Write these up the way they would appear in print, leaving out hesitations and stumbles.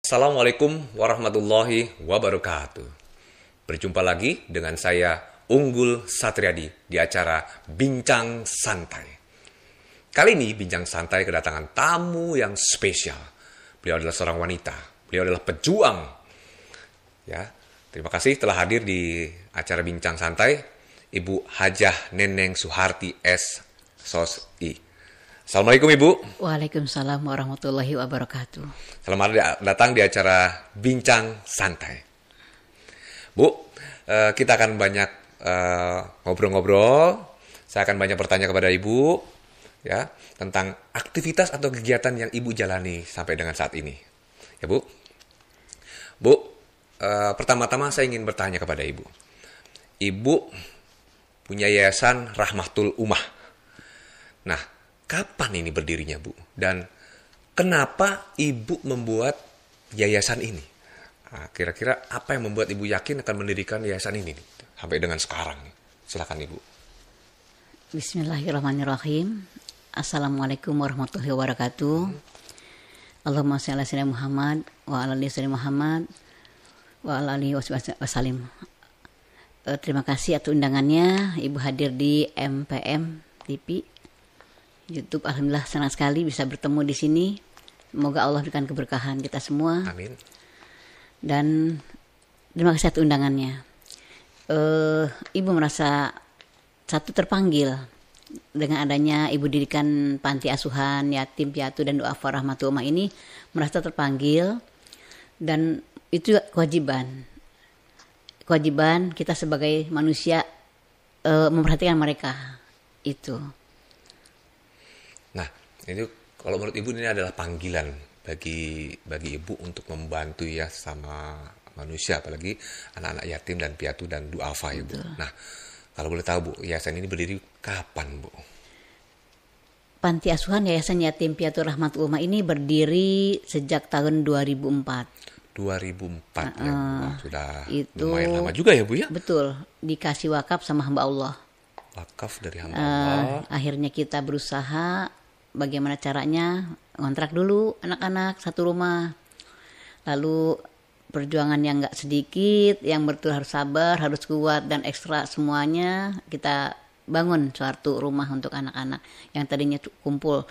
Assalamualaikum warahmatullahi wabarakatuh. Berjumpa lagi dengan saya Unggul Satriadi di acara Bincang Santai. Kali ini Bincang Santai kedatangan tamu yang spesial. Beliau adalah seorang wanita. Beliau adalah pejuang. Ya, terima kasih telah hadir di acara Bincang Santai, Ibu Hajah Neneng Suharti S. SOSI. Assalamualaikum Ibu. Waalaikumsalam warahmatullahi wabarakatuh. Selamat datang di acara Bincang Santai. Bu, kita akan banyak ngobrol-ngobrol. Saya akan banyak bertanya kepada Ibu ya tentang aktivitas atau kegiatan yang Ibu jalani sampai dengan saat ini. Ya Bu. Bu, pertama-tama saya ingin bertanya kepada Ibu. Ibu punya yayasan Rahmatul Ummah. Nah, kapan ini berdirinya, Bu? Dan kenapa Ibu membuat yayasan ini? Nah, kira-kira apa yang membuat Ibu yakin akan mendirikan yayasan ini sampai dengan sekarang? Silakan Ibu. Bismillahirrahmanirrahim. Assalamualaikum warahmatullahi wabarakatuh. Allahumma shalli ala sayyidina Muhammad wa ala ali sayyidina Muhammad wa ala alihi wasallim. Terima kasih atas undangannya Ibu hadir di MPM TV YouTube. Alhamdulillah senang sekali bisa bertemu di sini. Semoga Allah berikan keberkahan kita semua. Amin. Dan terima kasih atas undangannya. Ibu merasa satu terpanggil dengan adanya Ibu dirikan panti asuhan yatim piatu dan duafa Rahmatul Ummah ini, merasa terpanggil dan itu kewajiban kita sebagai manusia memperhatikan mereka itu. Nah, itu kalau menurut Ibu ini adalah panggilan bagi Ibu untuk membantu ya sama manusia, apalagi anak-anak yatim dan piatu dan duafa ya Bu. Nah, kalau boleh tahu Bu, yayasan ini berdiri kapan Bu? Panti asuhan Yayasan Yatim Piatu Rahmatul Ummah ini berdiri sejak tahun 2004. 2004 ya Bu. Sudah itu, lumayan lama juga ya Bu ya? Betul, dikasih wakaf sama hamba Allah. Wakaf dari hamba Allah. Akhirnya kita berusaha bagaimana caranya ngontrak dulu anak-anak satu rumah. Lalu perjuangan yang gak sedikit, yang betul harus sabar, harus kuat dan ekstra semuanya kita bangun suatu rumah untuk anak-anak yang tadinya kumpul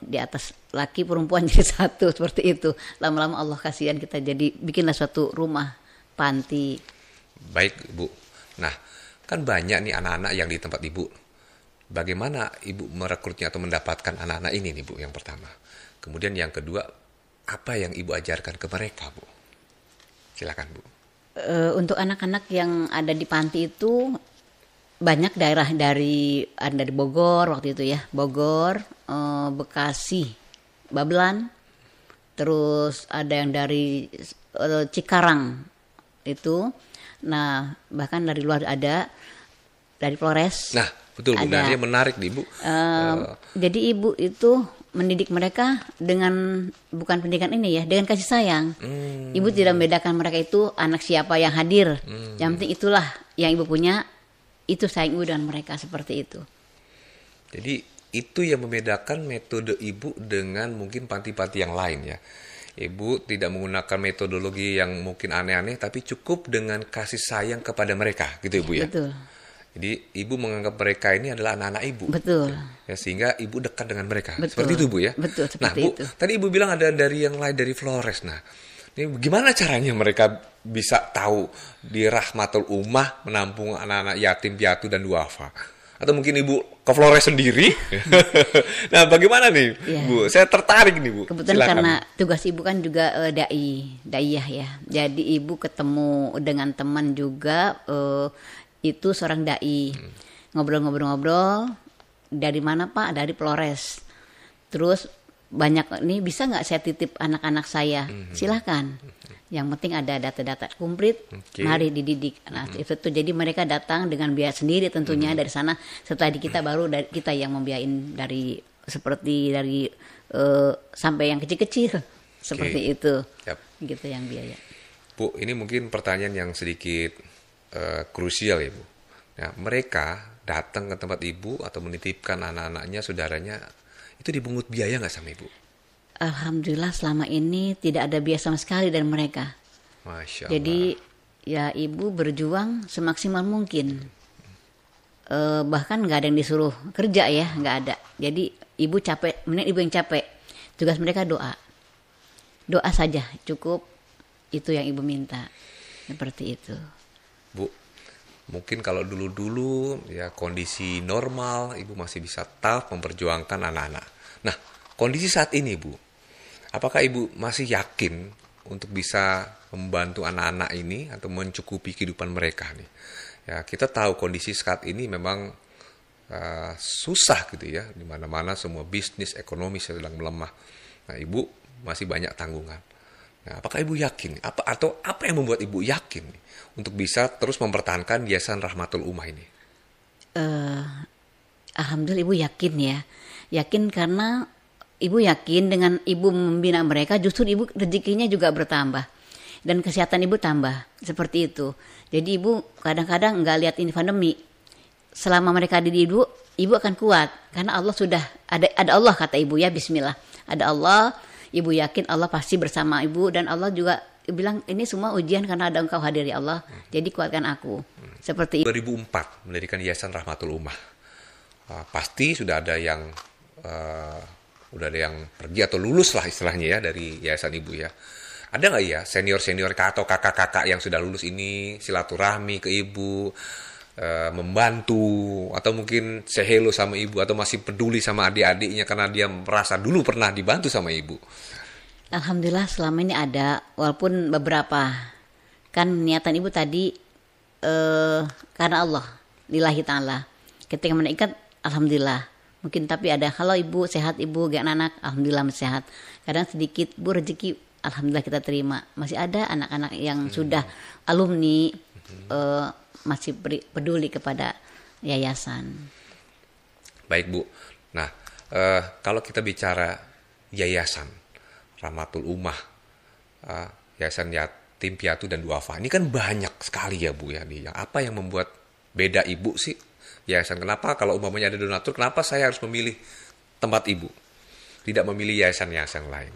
di atas laki perempuan jadi satu seperti itu. Lama-lama Allah kasihan kita jadi bikinlah suatu rumah panti. Baik Bu. Nah, kan banyak nih anak-anak yang di tempat Ibu. Bagaimana Ibu merekrutnya atau mendapatkan anak-anak ini nih Bu, yang pertama. Kemudian yang kedua, apa yang Ibu ajarkan ke mereka Bu? Silakan Bu. Untuk anak-anak yang ada di panti itu banyak daerah dari Bogor waktu itu ya, Bogor, Bekasi, Babelan, terus ada yang dari Cikarang itu. Nah, bahkan dari luar ada, dari Flores. Nah, betul Bu. Nah, ini menarik nih Bu. Jadi Ibu itu mendidik mereka dengan, bukan pendidikan ini ya, dengan kasih sayang. Ibu tidak membedakan mereka itu anak siapa yang hadir. Yang penting itulah yang Ibu punya, itu sayang Ibu dengan mereka, seperti itu. Jadi itu yang membedakan metode Ibu dengan mungkin panti-panti yang lain ya. Ibu tidak menggunakan metodologi yang mungkin aneh-aneh, tapi cukup dengan kasih sayang kepada mereka, gitu Ibu ya. Betul. Jadi Ibu menganggap mereka ini adalah anak-anak Ibu. Betul. Ya, sehingga Ibu dekat dengan mereka. Betul. Seperti itu Bu ya. Betul, seperti nah Bu, itu. tadi Ibu bilang ada dari yang lain, dari Flores. Nah, ini gimana caranya mereka bisa tahu di Rahmatul Ummah menampung anak-anak yatim piatu dan duafa? Atau mungkin Ibu ke Flores sendiri? Nah, bagaimana nih, ya, Bu? Saya tertarik nih, Bu. Kebetulan silakan. Karena tugas Ibu kan juga daiyah ya. Jadi Ibu ketemu dengan teman juga, itu seorang dai. Ngobrol-ngobrol, dari mana Pak? Dari Flores. Terus banyak nih, bisa nggak saya titip anak-anak saya? Silahkan. Yang penting ada data-data komplit, mari dididik. Nah, itu jadi mereka datang dengan biaya sendiri tentunya dari sana. Setelah di kita baru kita yang membiayain dari seperti dari sampai yang kecil-kecil seperti itu. Yep. Gitu yang biaya. Bu, ini mungkin pertanyaan yang sedikit krusial ya Bu. Nah, mereka datang ke tempat Ibu atau menitipkan anak-anaknya, saudaranya, itu dipungut biaya nggak sama Ibu? Alhamdulillah selama ini tidak ada biaya sama sekali dari mereka. Masya Allah. Jadi ya ibu berjuang semaksimal mungkin. Bahkan nggak ada yang disuruh kerja ya, nggak ada. Jadi ibu capek, mending ibu yang capek. Tugas mereka doa. Doa saja cukup, itu yang ibu minta. Seperti itu. Bu, mungkin kalau dulu-dulu ya kondisi normal, ibu masih bisa tough memperjuangkan anak-anak. Nah, kondisi saat ini, Bu, apakah ibu masih yakin untuk bisa membantu anak-anak ini atau mencukupi kehidupan mereka nih? Ya, kita tahu kondisi saat ini memang susah gitu ya, di mana-mana semua bisnis ekonomi sedang melemah. Nah, ibu masih banyak tanggungan. Nah, apakah ibu yakin apa yang membuat ibu yakin nih, untuk bisa terus mempertahankan Yayasan Rahmatul Ummah ini? Alhamdulillah ibu yakin ya. Yakin karena ibu yakin dengan ibu membina mereka justru ibu rezekinya juga bertambah. Dan kesehatan ibu tambah. Seperti itu. Jadi ibu kadang-kadang nggak lihat ini pandemi. Selama mereka ada di ibu akan kuat. Karena Allah sudah, ada Allah kata ibu ya, bismillah. Ada Allah, ibu yakin Allah pasti bersama ibu. Dan Allah juga bilang ini semua ujian karena ada engkau hadir ya Allah. Jadi kuatkan aku. Seperti itu. 2004 mendirikan Yayasan Rahmatul Ummah. Pasti sudah ada yang pergi atau lulus lah istilahnya ya dari yayasan ibu ya. Ada nggak ya senior-senior atau kakak-kakak yang sudah lulus ini silaturahmi ke ibu, membantu, atau mungkin say hello sama ibu, atau masih peduli sama adik-adiknya karena dia merasa dulu pernah dibantu sama ibu? Alhamdulillah selama ini ada, walaupun beberapa. Kan niatan ibu tadi karena Allah, lillahi ta'ala. Ketika menikah, alhamdulillah. Mungkin tapi ada, kalau ibu sehat, ibu gak anak, alhamdulillah masih sehat. Kadang sedikit bu rezeki, alhamdulillah kita terima. Masih ada anak-anak yang sudah alumni masih peduli kepada yayasan. Baik Bu. Nah, kalau kita bicara yayasan Rahmatul Ummah, Yayasan Yatim Piatu dan Duafa, ini kan banyak sekali ya Bu ya. Apa yang membuat beda ibu sih yayasan? Kenapa kalau umpamanya ada donatur, kenapa saya harus memilih tempat ibu, tidak memilih yayasan-yayasan lain?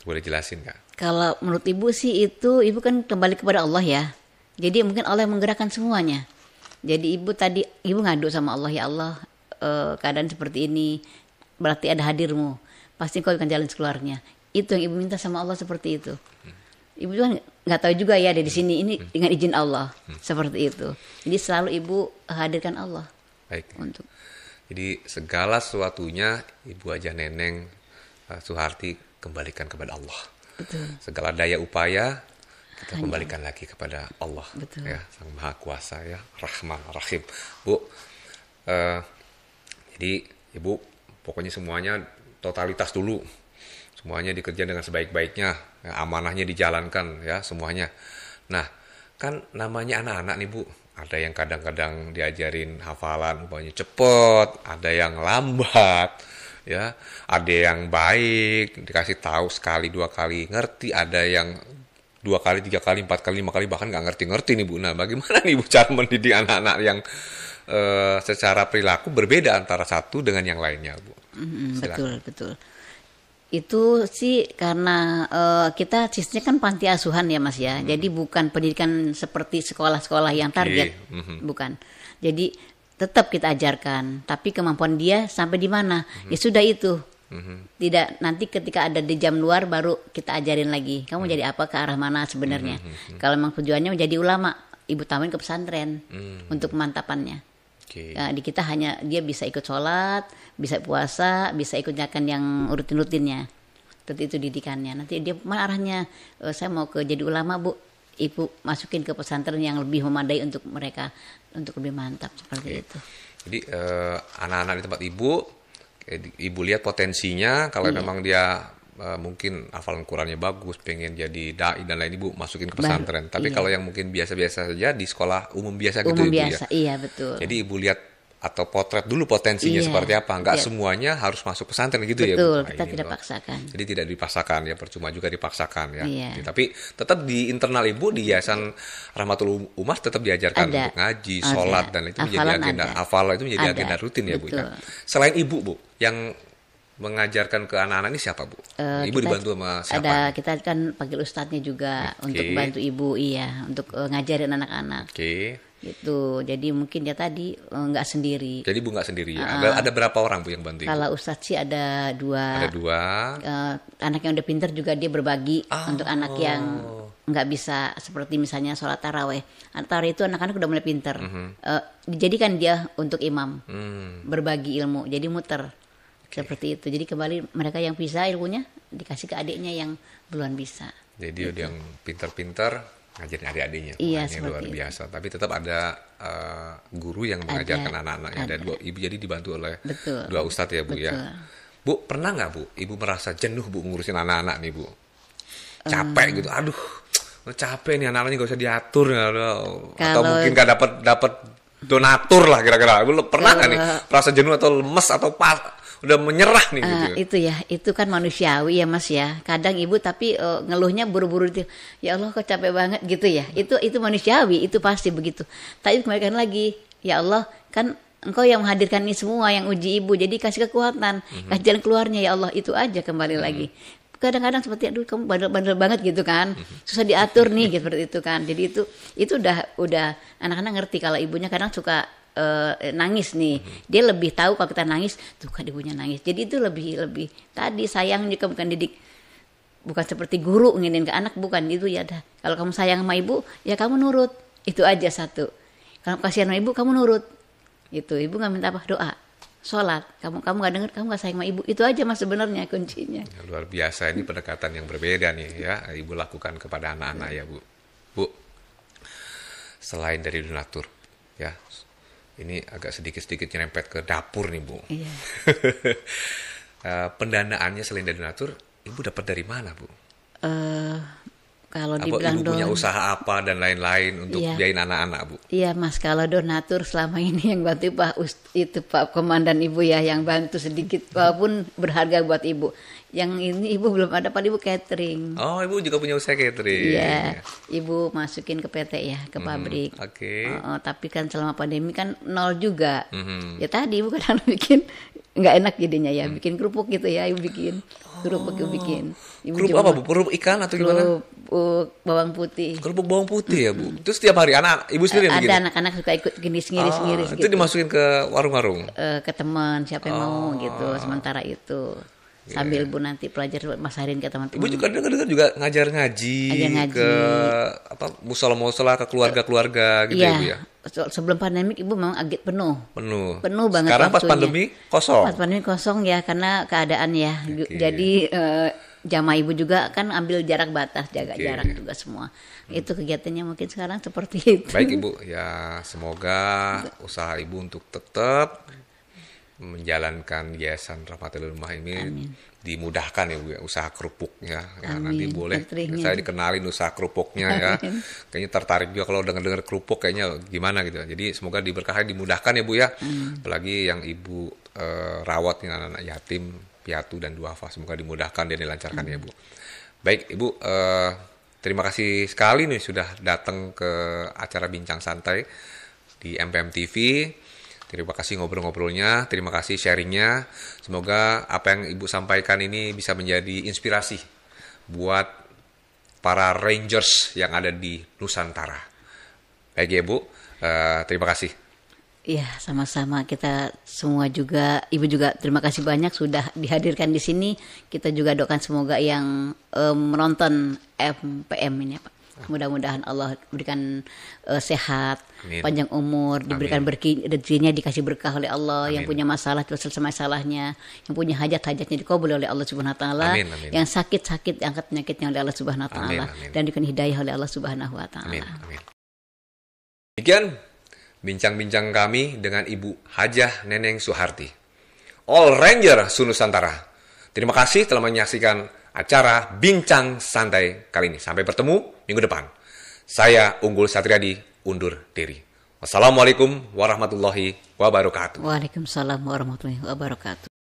Boleh jelasin nggak? Kalau menurut ibu sih itu, ibu kan kembali kepada Allah ya. Jadi mungkin Allah yang menggerakkan semuanya. Jadi ibu ngadu sama Allah, ya Allah, keadaan seperti ini, berarti ada hadirmu. Pasti kau akan jalan keluarnya. Itu yang ibu minta sama Allah, seperti itu. Ibu juga nggak tahu juga ya dari sini ini dengan izin Allah, seperti itu. Jadi selalu ibu hadirkan Allah. Baik. Untuk. Jadi segala sesuatunya ibu aja Neneng Suharti kembalikan kepada Allah. Betul. Segala daya upaya kita kembalikan lagi kepada Allah. Betul. Ya, Sang Maha Kuasa ya, Rahman Rahim. Bu, jadi ibu pokoknya semuanya totalitas dulu. Semuanya dikerjakan dengan sebaik-baiknya, ya, amanahnya dijalankan ya semuanya. Nah, kan namanya anak-anak nih Bu, ada yang kadang-kadang diajarin hafalan umpamanya cepet, ada yang lambat, ya, ada yang baik, dikasih tahu sekali dua kali ngerti, ada yang 2 kali, 3 kali, 4 kali, 5 kali bahkan nggak ngerti nih Bu. Nah, bagaimana nih Bu cara mendidik anak-anak yang secara perilaku berbeda antara satu dengan yang lainnya Bu? Betul. Itu sih karena kita sistemnya kan panti asuhan ya Mas ya. Jadi bukan pendidikan seperti sekolah-sekolah yang target, bukan. Jadi tetap kita ajarkan, tapi kemampuan dia sampai di mana, ya sudah itu. Tidak nanti ketika ada di jam luar baru kita ajarin lagi. Kamu jadi apa, ke arah mana sebenarnya. Kalau memang tujuannya menjadi ulama, ibu tawarin ke pesantren untuk pemantapannya. Nah, di kita hanya dia bisa ikut sholat, bisa puasa, bisa ikut nyakan yang rutin-rutinnya. Itu didikannya. Nanti dia mana arahnya, saya mau ke jadi ulama Bu, ibu masukin ke pesantren yang lebih memadai untuk mereka, untuk lebih mantap seperti itu. Jadi anak-anak di tempat ibu lihat potensinya, kalau memang dia mungkin hafalan Qurannya bagus, pengen jadi dai dan lain, ibu masukin ke pesantren. Tapi kalau yang mungkin biasa-biasa saja di sekolah umum biasa gitu biasa, ya. Iya betul. Jadi ibu lihat atau potret dulu potensinya seperti apa. Enggak semuanya harus masuk pesantren gitu ya Bu. Betul, kita tidak paksakan. Jadi tidak dipaksakan ya, percuma juga dipaksakan ya. Iya. Tapi tetap di internal ibu di Yayasan Rahmatul Ummah tetap diajarkan untuk ngaji, sholat dan itu menjadi agenda hafal, itu menjadi agenda rutin ya Bu ya. Selain ibu Bu, yang mengajarkan ke anak-anak ini siapa, Bu? Ibu Kita dibantu sama siapa? ada kita kan panggil ustadznya juga untuk bantu ibu, iya, untuk ngajarin anak-anak Oke. gitu. Jadi mungkin dia tadi nggak sendiri. Jadi Bu nggak sendiri ya? Ada berapa orang Bu yang bantu Ibu? Kalau ustadz sih ada dua. Ada 2. Anak yang udah pinter juga dia berbagi untuk anak yang nggak bisa, seperti misalnya sholat taraweh. Taraweh itu anak-anak udah mulai pinter. Dijadikan dia untuk imam, berbagi ilmu, jadi muter. Seperti itu. Jadi kembali mereka yang bisa ilmunya dikasih ke adiknya yang belum bisa. Jadi dia yang pinter-pinter ngajarin adik-adiknya. Iya, Wah, ini seperti luar itu. biasa. Tapi tetap ada guru yang mengajarkan anak-anaknya. Ada 2 ibu, jadi dibantu oleh Betul. 2 ustadz ya Bu ya. Betul. Bu, pernah nggak Bu Ibu merasa jenuh Bu ngurusin anak-anak nih Bu? Capek gitu. Aduh, capek nih anak-anaknya nggak usah diatur. Atau Kalau- mungkin nggak dapat donatur lah kira-kira. Ibu pernah nggak nih merasa jenuh atau lemes atau udah menyerah nih gitu? Itu ya, itu kan manusiawi ya Mas ya. Kadang ibu tapi ngeluhnya buru-buru itu. Ya Allah kok capek banget gitu ya. Itu manusiawi, itu pasti begitu. Tapi kembalikan lagi, ya Allah kan Engkau yang menghadirkan ini semua, yang uji ibu. Jadi kasih kekuatan, kasih jalan keluarnya ya Allah. Itu aja kembali lagi. Kadang-kadang seperti aduh kamu bandel-bandel banget gitu kan. Susah diatur nih seperti itu kan. Jadi itu udah anak-anak ngerti kalau ibunya kadang suka nangis nih, dia lebih tahu kalau kita nangis tuh kan ibunya nangis, jadi itu lebih tadi sayang juga, bukan didik, bukan seperti guru nginin ke anak, bukan itu ya. Dah kalau kamu sayang sama ibu ya kamu nurut, itu aja satu. Kalau kasihan sama ibu kamu nurut, itu ibu nggak minta apa, doa, sholat, kamu nggak dengar, kamu nggak sayang sama ibu, itu aja Mas sebenarnya kuncinya. Ya, luar biasa, ini pendekatan yang berbeda nih ya Ibu lakukan kepada anak-anak ya Bu. Bu, selain dari donatur ya, ini agak sedikit-sedikit nyerempet ke dapur nih Bu. Iya. Pendanaannya selain dari donatur, Ibu dapat dari mana Bu? Kalau Apa dibilang Ibu punya usaha apa dan lain-lain untuk Iya. biayain anak-anak Bu? Iya Mas, kalau donatur selama ini yang bantu itu Pak Komandan Ibu ya, yang bantu sedikit walaupun berharga buat Ibu. Yang ini Ibu belum ada, Pak, Ibu catering. Oh, Ibu juga punya usaha catering. Iya, Ibu masukin ke PT ya, ke pabrik. Oke. Tapi kan selama pandemi kan nol juga. Mhm. Ya tadi Ibu kadang bikin nggak enak jadinya ya, bikin kerupuk gitu ya, Ibu bikin kerupuk, Ibu bikin. Ibu Kerupuk apa Bu? Kerupuk ikan atau gimana? Kerupuk bawang putih. Kerupuk bawang putih ya Bu. Terus setiap hari anak Ibu sendiri yang bikin? Ada anak-anak suka ikut ngiris-ngiris Itu dimasukin ke warung-warung. ke teman siapa yang mau gitu sementara itu sambil Bu nanti pelajar masarin ke teman-teman. Ibu juga dengar juga ngajar ngaji, Ngajar ngaji. ke apa musola-musola ke keluarga-keluarga gitu ya Bu ya. Sebelum pandemi Ibu memang agak penuh Penuh banget Sekarang pas waktunya. pandemi kosong. Pas pandemi kosong ya karena keadaan ya. Jadi jamaah Ibu juga kan ambil jarak batas, jaga jarak juga semua. Itu kegiatannya mungkin sekarang seperti itu. Baik Ibu, ya semoga usaha Ibu untuk tetap menjalankan Yayasan Rahmatul Ummah ini dimudahkan ya Bu ya, usaha kerupuknya ya. Nanti boleh cateringnya. saya dikenalin usaha kerupuknya ya. Kayaknya tertarik juga kalau dengar kerupuk, kayaknya gimana gitu. Jadi semoga diberkahi, dimudahkan ya Bu ya. Apalagi yang Ibu rawat yang anak-anak yatim, piatu dan duafa, semoga dimudahkan dan dilancarkan ya Bu. Baik Ibu, terima kasih sekali nih sudah datang ke acara Bincang Santai di MPM TV. Terima kasih ngobrol-ngobrolnya, terima kasih sharingnya. Semoga apa yang Ibu sampaikan ini bisa menjadi inspirasi buat para Rangers yang ada di Nusantara. Baik ya Bu, terima kasih. Iya, sama-sama, kita semua juga, Ibu juga terima kasih banyak sudah dihadirkan di sini. Kita juga doakan semoga yang menonton MPM ini Pak. Mudah-mudahan Allah berikan sehat, Amin. panjang umur, diberikan rezekinya, dikasih berkah oleh Allah. Amin. Yang punya masalah selesai masalahnya, yang punya hajat-hajatnya dikabul oleh Allah Subhanahu wa taala. Amin, amin. Yang sakit-sakit diangkat penyakitnya oleh Allah Subhanahu wa taala, Amin, amin. dan diberikan hidayah oleh Allah Subhanahu wa taala. Amin, amin. Demikian bincang-bincang kami dengan Ibu Hajah Neneng Suharti, All Ranger Sunusantara. Terima kasih telah menyaksikan acara Bincang Santai kali ini. Sampai bertemu minggu depan. Saya Unggul Satriadi undur diri. Wassalamualaikum warahmatullahi wabarakatuh. Waalaikumsalam warahmatullahi wabarakatuh.